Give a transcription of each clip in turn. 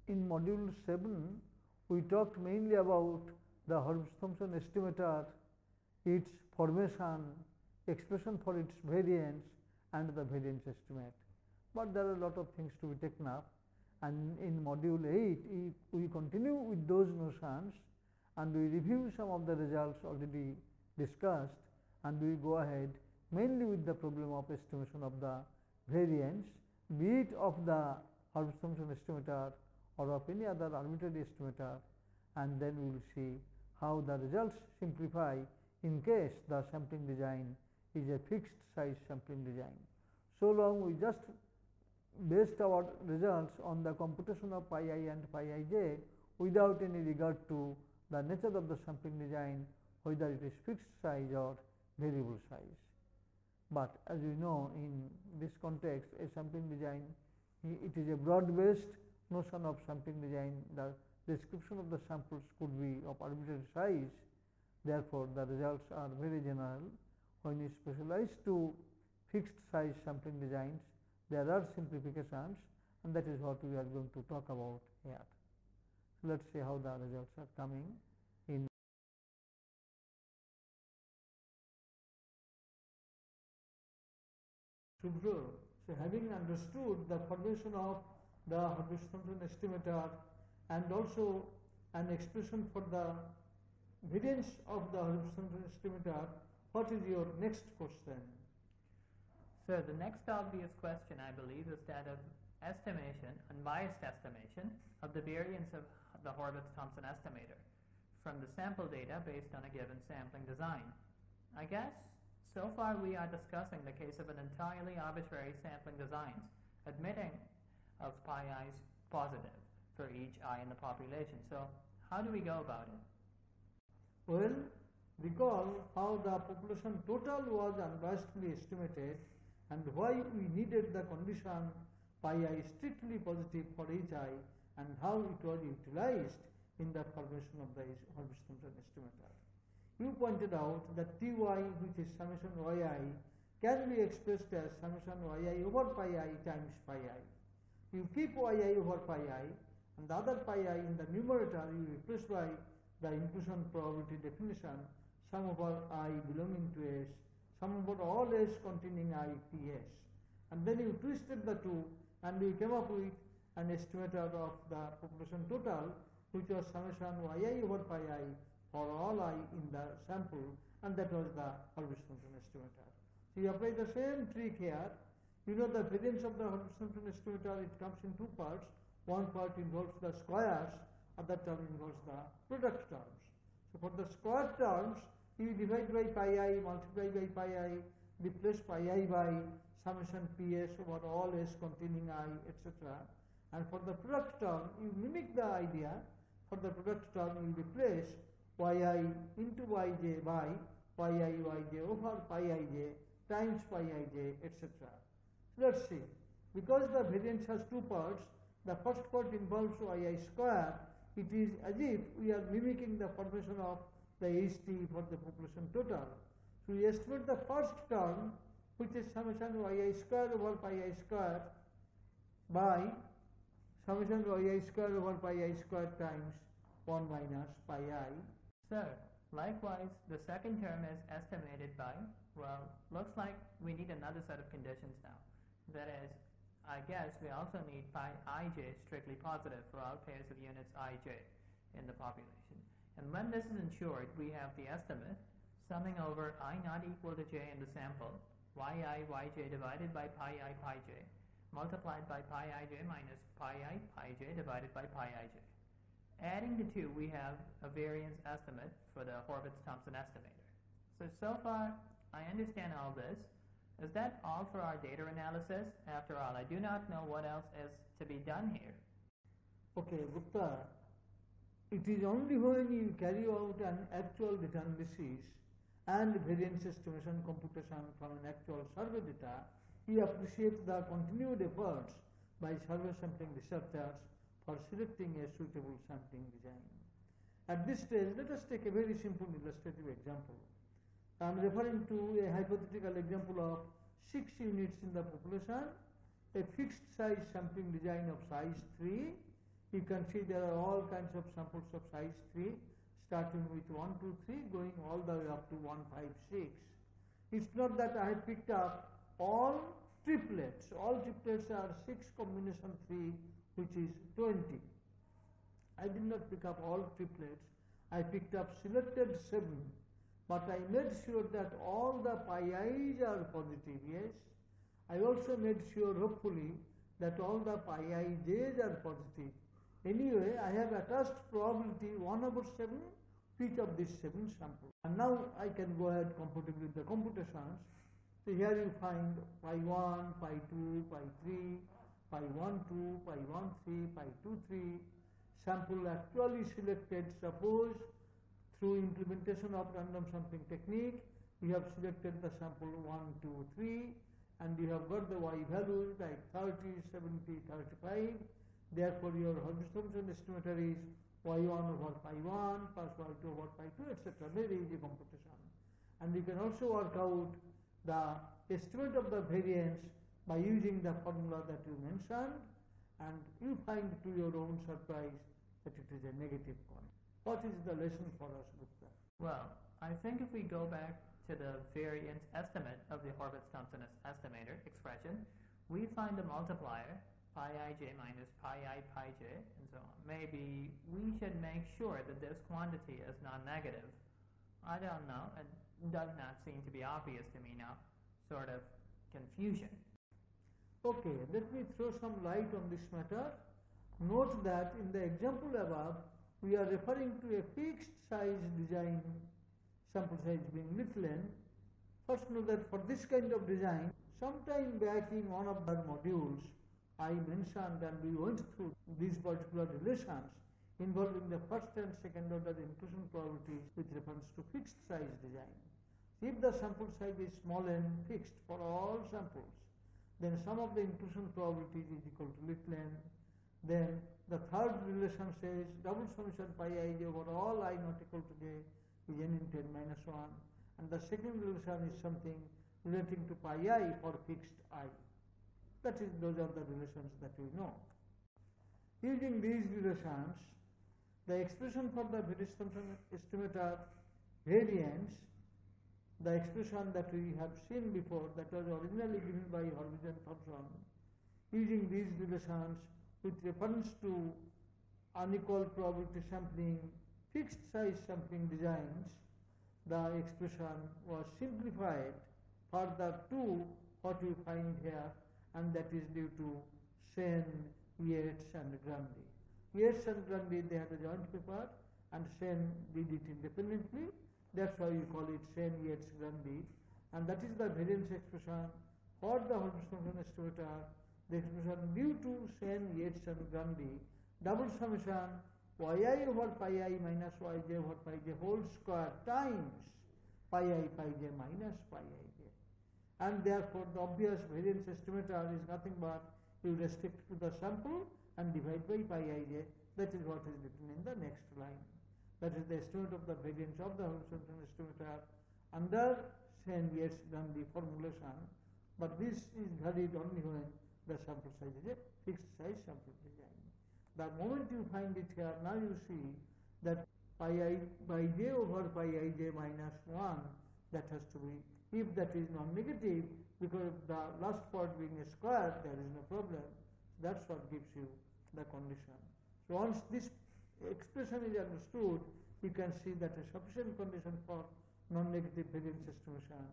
In module 7, we talked mainly about the Hurwitz-Thompson estimator, its formation, expression for its variance and the variance estimate. But there are a lot of things to be taken up, and in module 8 we continue with those notions and we review some of the results already discussed, and we go ahead mainly with the problem of estimation of the variance, be it of the Hurwitz-Thompson estimator or of any other arbitrary estimator, and then we will see how the results simplify in case the sampling design is a fixed size sampling design. So long we just based our results on the computation of pi I and pi ij without any regard to the nature of the sampling design, whether it is fixed size or variable size. But as you know, in this context, a sampling design, it is a broad based notion of sampling design. The description of the samples could be of arbitrary size, therefore the results are very general. When you specialize to fixed size sampling designs, there are simplifications, and that is what we are going to talk about here. So, let us see how the results are coming in. So, having understood the formation of the Hurwitz-Thompson estimator and also an expression for the variance of the Hurwitz-Thompson estimator, what is your next question? So the next obvious question, I believe, is that of estimation, unbiased estimation of the variance of the Hurwitz-Thompson estimator from the sample data based on a given sampling design. I guess so far we are discussing the case of an entirely arbitrary sampling design, admitting of pi i's positive for each I in the population. So how do we go about it? Well, recall how the population total was unbiasedly estimated and why we needed the condition pi I strictly positive for each I, and how it was utilized in the formation of the Hurwitz-Thompson estimator. You pointed out that Ty, which is summation yi, can be expressed as summation yi over pi I times pi I. You keep yi over pi I, and the other pi I in the numerator you replace by the inclusion probability definition, sum over I belonging to S, sum over all S containing I Ts, and then you twisted the two and you came up with an estimator of the population total, which was summation yi over pi I for all I in the sample, and that was the Hurwitz-Thompson estimator. So you apply the same trick here. You know the variance of the Hurwitz-Thompson estimator, it comes in two parts. One part involves the squares, other term involves the product terms. So for the square terms, you divide by pi I, multiply by pi I, replace pi I by summation Ps over all S containing I, etc. And for the product term, you mimic the idea. For the product term, you replace yi into yj by pi I yj over pi ij times pi ij, etc. So let us see. Because the variance has two parts, the first part involves yi square. It is as if we are mimicking the formation of the HT for the population total. So we estimate the first term, which is summation yi square over pi I square by summation yi square over pi I square times 1 minus pi I. Sir, likewise, the second term is estimated by, well, looks like we need another set of conditions now. That is, I guess we also need pi ij strictly positive for all pairs of units ij in the population. And when this is ensured, we have the estimate summing over I not equal to j in the sample, yi yj divided by pi I pi j, multiplied by pi ij minus pi I pi j divided by pi ij. Adding the two, we have a variance estimate for the Hurwitz-Thompson estimator. So far, I understand all this. Is that all for our data analysis? After all, I do not know what else is to be done here. Okay, Gupta, it is only when you carry out an actual data analysis and variance estimation computation from an actual survey data, you appreciate the continued efforts by survey sampling researchers for selecting a suitable sampling design. At this stage, let us take a very simple illustrative example. I am referring to a hypothetical example of 6 units in the population, a fixed size sampling design of size 3, You can see there are all kinds of samples of size 3, starting with 1, 2, 3, going all the way up to 1, 5, 6. It's not that I have picked up all triplets. All triplets are 6 combination 3, which is 20. I did not pick up all triplets. I picked up selected 7, but I made sure that all the pi i's are positive, yes. I also made sure, hopefully, that all the pi ij's are positive. Anyway, I have attached probability 1 over 7 to each of these 7 samples. And now I can go ahead comfortably with the computations. So here you find pi 1, pi 2, pi 3, pi 1, 2, pi 1, 3, pi 2, 3. Sample actually selected, suppose through implementation of random sampling technique, you have selected the sample 1, 2, 3, and you have got the y values like 30, 70, 35. Therefore, your Holmes-Thompson estimator is y1 over pi 1 plus y2 over pi 2, etc. Very easy computation. And you can also work out the estimate of the variance by using the formula that you mentioned, and you find to your own surprise that it is a negative point. What is the lesson for us, Gupta? Well, I think if we go back to the variance estimate of the Horvitz-Thompson estimator expression, we find the multiplier pi ij minus pi I pi j and so on. Maybe we should make sure that this quantity is non-negative. I don't know. It does not seem to be obvious to me now. Sort of confusion. Okay, let me throw some light on this matter. Note that in the example above, we are referring to a fixed size design, sample size being little n. First note that for this kind of design, sometime back in one of the modules, I mentioned and we went through these particular relations involving the first and second order inclusion probabilities with reference to fixed size design. If the sample size is small n fixed for all samples, then sum of the inclusion probabilities is equal to little n. Then the third relation says double summation pi ij over all I not equal to j is n into n minus 1, and the second relation is something relating to pi I for fixed I. That is, those are the relations that we know. Using these relations, the expression for the Vidya-mitra estimator variance, the expression that we have seen before, that was originally given by Horvitz and Thompson, using these relations with reference to unequal probability sampling, fixed size sampling designs, the expression was simplified further to what you find here, and that is due to Sen, Yates and Grundy. Yates and Grundy, they had a joint paper, and Sen did it independently. That's why we call it Sen, Yates, Grundy, and that is the variance expression for the Holmes-Thompson estimator. The expression due to Sen, Yates and Grundy, double summation yi over pi I minus yj over pi j whole square times pi I pi j minus pi ij. And therefore the obvious variance estimator is nothing but you restrict to the sample and divide by pi ij. That is what is written in the next line. That is the estimate of the variance of the Holmes-Thompson estimator under Sen, Yates, Grundy formulation. But this is valid only when the sample size is a fixed size sample design. The moment you find it here, now you see that pi I by j over pi ij minus 1, that has to be, if that is non-negative, because the last part being a square, there is no problem. That's what gives you the condition. So once this expression is understood, you can see that a sufficient condition for non-negative variance estimation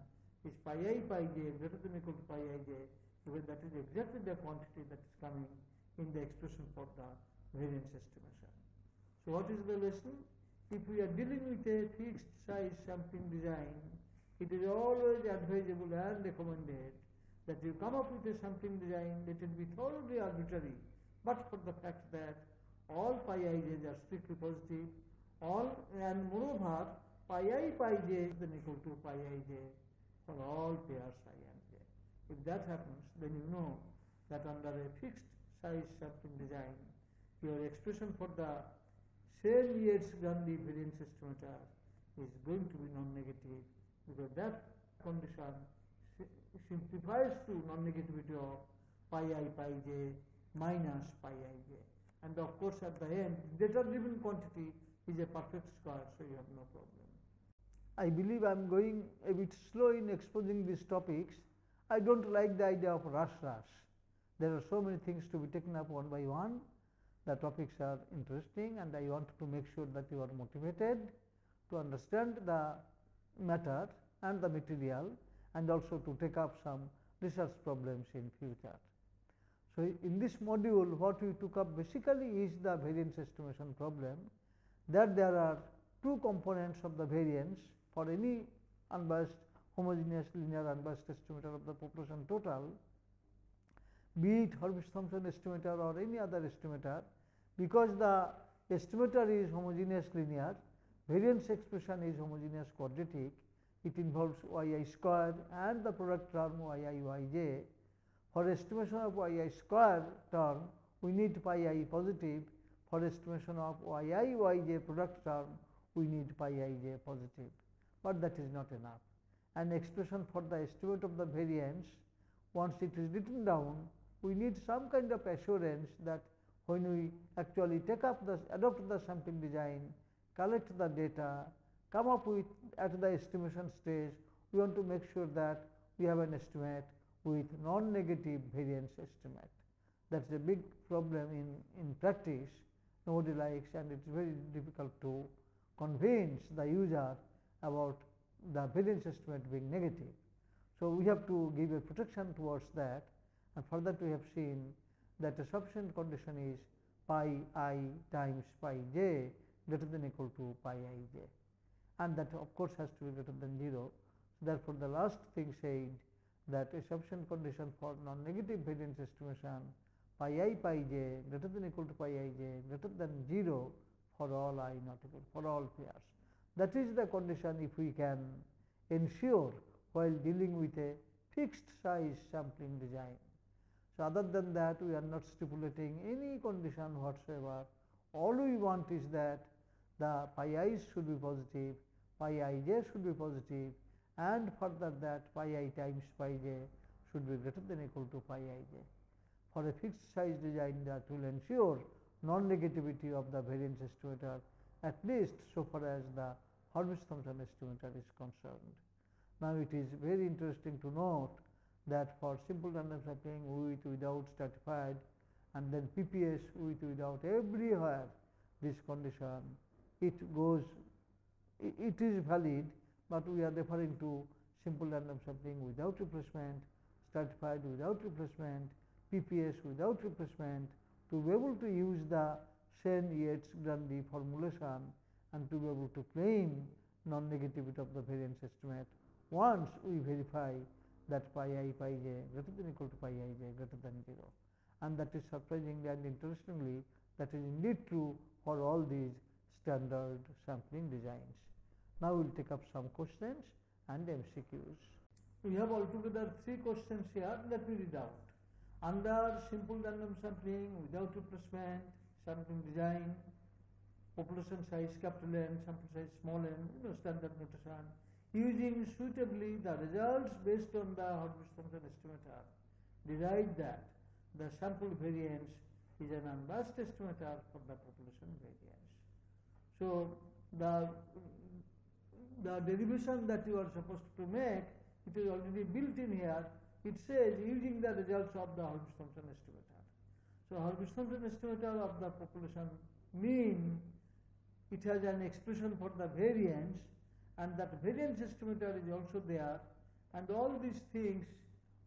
is pi I pi j greater than or equal to pi ij, because that is exactly the quantity that is coming in the expression for the variance estimation. So what is the lesson? If we are dealing with a fixed size sampling design, it is always advisable and recommended that you come up with a sampling design that will be thoroughly arbitrary, but for the fact that all pi ij's are strictly positive, and moreover pi I pi j is then equal to pi ij for all pairs I and j. If that happens, then you know that under a fixed size sampling design, your expression for the Sen, Yates, Grundy variance estimator is going to be non-negative, because that condition simplifies to non-negativity of pi I pi j minus pi ij. And of course at the end, data driven quantity is a perfect square, so you have no problem. I believe I am going a bit slow in exposing these topics. I don't like the idea of rush. There are so many things to be taken up one by one. The topics are interesting and I want to make sure that you are motivated to understand the matter and the material, and also to take up some research problems in future. So, in this module what we took up basically is the variance estimation problem, that there are two components of the variance for any unbiased homogeneous linear unbiased estimator of the population total, be it Hurwitz-Thompson estimator or any other estimator. Because the estimator is homogeneous linear, variance expression is homogeneous quadratic, it involves yi square and the product term yi yj. For estimation of yi square term, we need pi I positive. For estimation of yi yj product term, we need pi ij positive, but that is not enough. An expression for the estimate of the variance, once it is written down, we need some kind of assurance that when we actually adopt the sampling design, collect the data, come up with at the estimation stage, we want to make sure that we have an estimate with non-negative variance estimate. That is a big problem in practice. Nobody likes, and it is very difficult to convince the user about the variance estimate being negative. So, we have to give a protection towards that, and for that we have seen that a sufficient condition is pi I times pi j greater than or equal to pi ij, and that of course has to be greater than 0. So, therefore, the last thing said that a sufficient condition for non-negative variance estimation pi I pi j greater than or equal to pi ij greater than 0 for all I not equal, for all pairs. That is the condition if we can ensure while dealing with a fixed size sampling design. So, other than that we are not stipulating any condition whatsoever. All we want is that the pi i's should be positive, pi ij should be positive, and further that pi I times pi j should be greater than or equal to pi ij. For a fixed size design, that will ensure non-negativity of the variance estimator, at least so far as the Hurwitz-Thompson estimator is concerned. Now, it is very interesting to note that for simple random sampling with without stratified, and then PPS with without, everywhere this condition it is valid, but we are referring to simple random sampling without replacement, stratified without replacement, PPS without replacement, to be able to use the Sen-Yates-Grundy formulation and to be able to claim non-negativity of the variance estimate once we verify that pi I pi j greater than or equal to pi ij greater than 0. And that is surprisingly and interestingly, that is indeed true for all these standard sampling designs. Now, we will take up some questions and MCQs. We have altogether 3 questions here. Let me read out. Under simple random sampling without replacement sampling design, population size capital N, sample size small n, standard notation, using suitably the results based on the Hurwitz-Thompson estimator, derive that the sample variance is an unbiased estimator for the population variance. So, the derivation that you are supposed to make, it is already built in here. It says using the results of the Hurwitz-Thompson estimator. So, Hurwitz-Thompson estimator of the population mean, it has an expression for the variance, and that variance estimator is also there, and all these things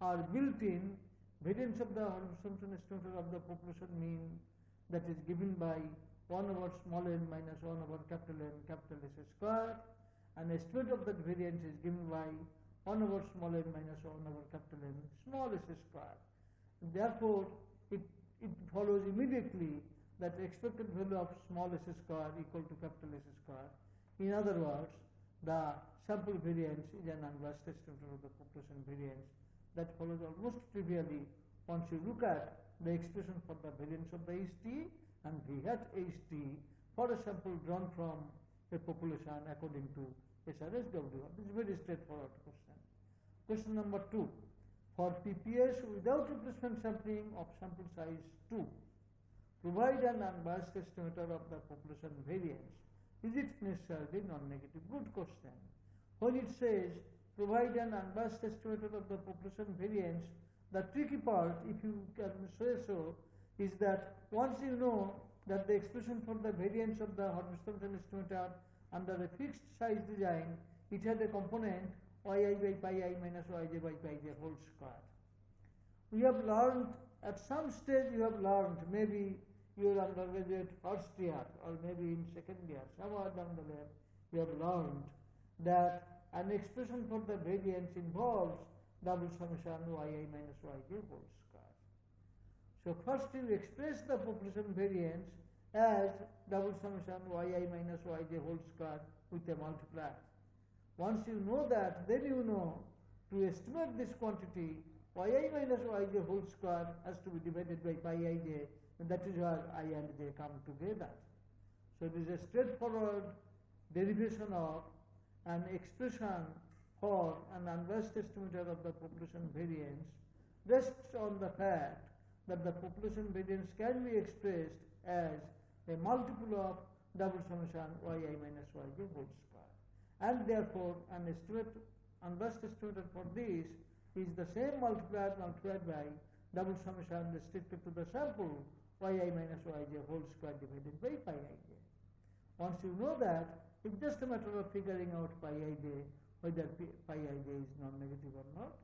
are built in. Variance of the Hurwitz-Thompson estimator of the population mean, that is given by 1 over small n minus 1 over capital N capital S square, and estimate of that variance is given by 1 over small n minus 1 over capital N small s square. Therefore, it follows immediately that expected value of small s square equal to capital S square. In other words, the sample variance is an unbiased estimator of the population variance. That follows almost trivially once you look at the expression for the variance of the HT and V hat HT for a sample drawn from a population according to SRSW1. This is a very straightforward question. Question number 2. For PPS without replacement sampling of sample size 2, provide an unbiased estimator of the population variance. Is it necessarily non-negative? Good question. When it says provide an unbiased estimator of the population variance, the tricky part, if you can say so, is that once you know that the expression for the variance of the horizontal estimator under a fixed size design, it had a component yi by pi I minus yj by pi j whole square. We have learned, at some stage you have learned, maybe your undergraduate first year or maybe in second year, somewhere down the line, you have learned that an expression for the variance involves double summation yi minus yj whole square. So first you express the population variance as double summation yi minus yj whole square with a multiplier. Once you know that, then you know to estimate this quantity yi minus yj whole square has to be divided by pi ij, and that is where I and j come together. So it is a straightforward derivation of an expression for an unbiased estimator of the population variance rests on the fact that the population variance can be expressed as a multiple of double summation yi minus yj whole square. And therefore, an unbiased estimator for this is the same multiplier multiplied by double summation restricted to the sample yi minus yj whole square divided by pi ij. Once you know that, it's just a matter of figuring out pi ij, whether pi ij is non-negative or not,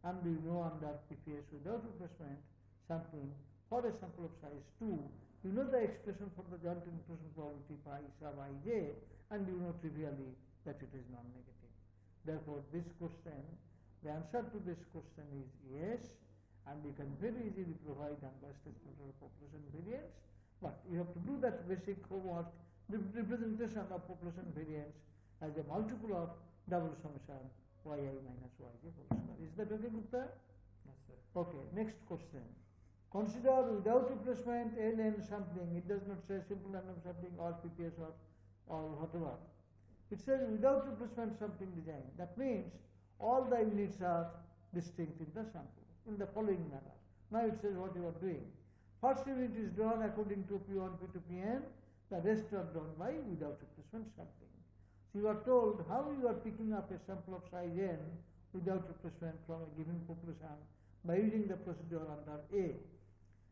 and you know under PPS without replacement sampling for a sample of size 2, you know the expression for the joint inclusion probability pi sub ij, and you know trivially that it is non-negative. Therefore, this question, the answer to this question is yes, and you can very easily provide unbiased estimator of population variance, but you have to do that basic homework, the representation of population variance as a multiple of double summation yi minus yj whole square. Is that okay, Gupta? Yes, sir. Okay, next question. Consider without replacement n sampling. It does not say simple random sampling or PPS or whatever. It says without replacement sampling design. That means all the units are distinct in the sample in the following manner. Now it says what you are doing. First unit is drawn according to P1, P2, Pn. The rest are drawn by without replacement sampling. So you are told how you are picking up a sample of size n without replacement from a given population by using the procedure under A.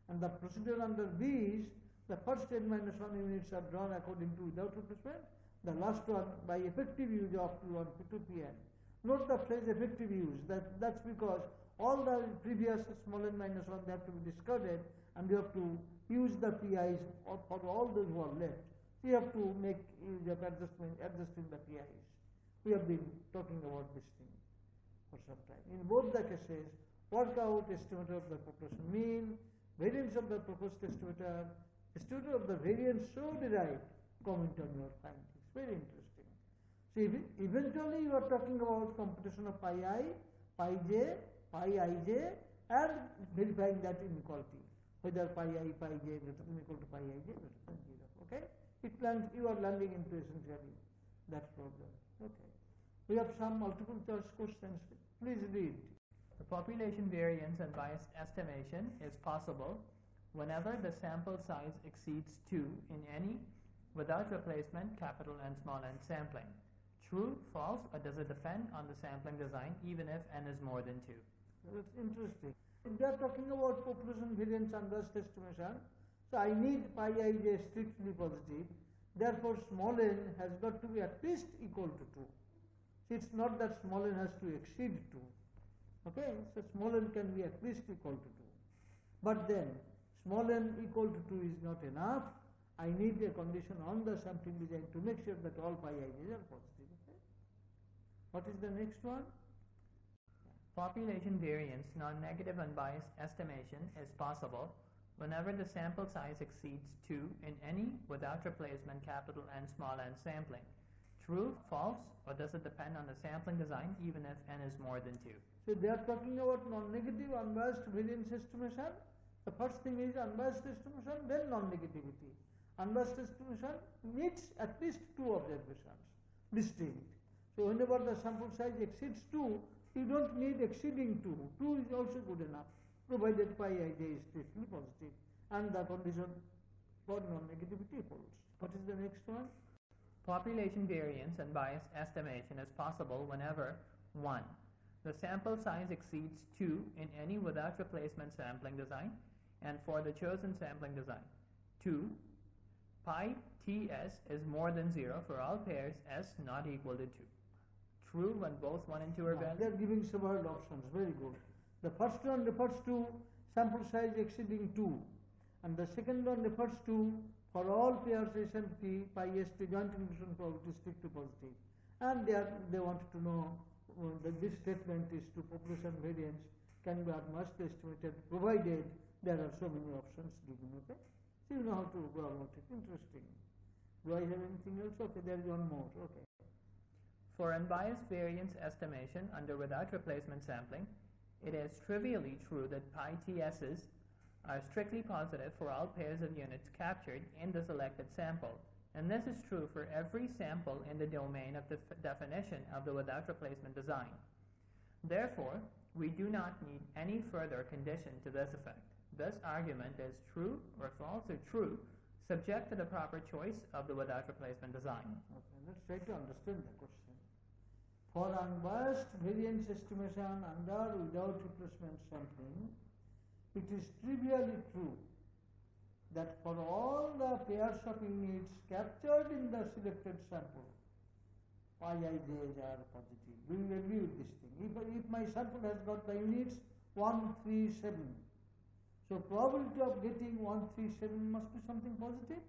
And the procedure under B is the first n minus 1 units are drawn according to without replacement, the last one by effective use of P1, P2, Pn. Note the phrase effective use. That's because all the previous small n minus 1 they have to be discarded, and you have to use the PIs for all those who are left. So you have to make use of adjusting the PIs. We have been talking about this thing for some time. In both the cases, work out estimator of the population mean, variance of the proposed estimator, estimator of the variance so derived, comment on your findings. Very interesting. So eventually you are talking about computation of pi I, pi j, pi ij, and verifying that inequality, whether pi I, pi j greater than equal to pi ij greater than 0. Okay? You are landing into essentially that problem. Okay. We have some multiple choice questions. Please read. The population variance and biased estimation is possible whenever the sample size exceeds 2 in any without replacement capital and small n sampling. True, false, or does it depend on the sampling design even if n is more than 2? That's interesting. They are talking about population variance unbiased estimation. So I need pi ij strictly positive. Therefore, small n has got to be at least equal to 2. It's not that small n has to exceed 2. Okay, so small n can be at least equal to 2. But then, small n equal to 2 is not enough. I need a condition on the sampling design to make sure that all pi ij's are positive. Okay? What is the next one? Population variance, non-negative unbiased estimation is possible whenever the sample size exceeds 2 in any without replacement capital and small n sampling. True, false, or does it depend on the sampling design even if n is more than 2? So they are talking about non-negative unbiased variance estimation. The first thing is unbiased estimation, then non-negativity. Unbiased estimation needs at least 2 observations, distinct. So whenever the sample size exceeds 2, you don't need exceeding 2. 2 is also good enough, provided pi ij is strictly positive and the condition for non-negativity holds. What is the next one? Population variance and bias estimation is possible whenever 1. The sample size exceeds 2 in any without replacement sampling design and for the chosen sampling design. 2. Pi TS is more than 0 for all pairs S not equal to 2. True when both 1 and 2 are valid? They are giving several options. Very good. The first one refers to sample size exceeding 2 and the second one refers to for all pairs S and P, pi S P joint inclusion probability strictly positive. And they wanted to know that this statement is to population variance can be almost estimated provided there are so many options given. Okay? So you know how to go about it. Interesting. Do I have anything else? Okay, there is one more. Okay. For unbiased variance estimation under without replacement sampling, it is trivially true that pi TS's are strictly positive for all pairs of units captured in the selected sample, and this is true for every sample in the domain of the definition of the without replacement design. Therefore, we do not need any further condition to this effect. This argument is true or false or true, subject to the proper choice of the without replacement design. Okay, let's try to understand the question. For unbiased variance estimation under without replacement sampling, it is trivially true that for all the pairs of units captured in the selected sample, pi ij's are positive. We will agree with this thing. If my sample has got the units 1, 3, 7, so probability of getting 1, 3, 7 must be something positive.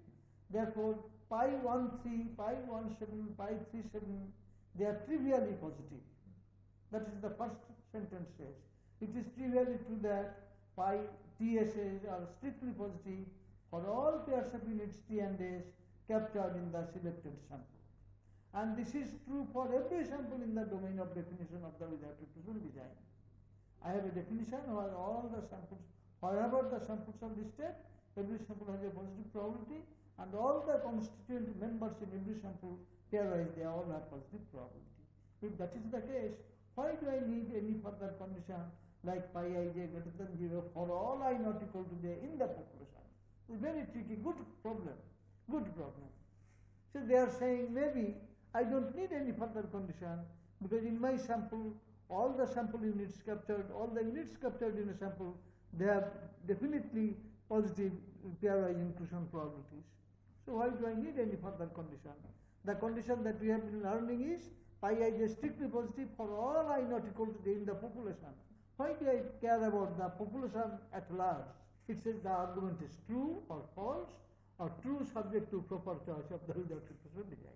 Therefore, pi 1, 3, pi 1, 7, pi 3, 7, they are trivially positive. That is the first sentence says. It is trivially true that pi TS's are strictly positive for all pairs of units T and S captured in the selected sample. And this is true for every sample in the domain of definition of the without replacement design. I have a definition where all the samples, wherever the samples are listed, every sample has a positive probability and all the constituent members in every sample pairwise they all have positive probability. If that is the case, why do I need any further condition like pi ij greater than 0 for all I not equal to j in the population? It's very tricky. Good problem. Good problem. So they are saying maybe I don't need any further condition because in my sample, all the sample units captured, all the units captured in a sample, they have definitely positive pairwise inclusion probabilities. So why do I need any further condition? The condition that we have been learning is pi ij strictly positive for all I not equal to j in the population. Why do I care about the population at large? It says the argument is true or false or true subject to proper choice of the without replacement design.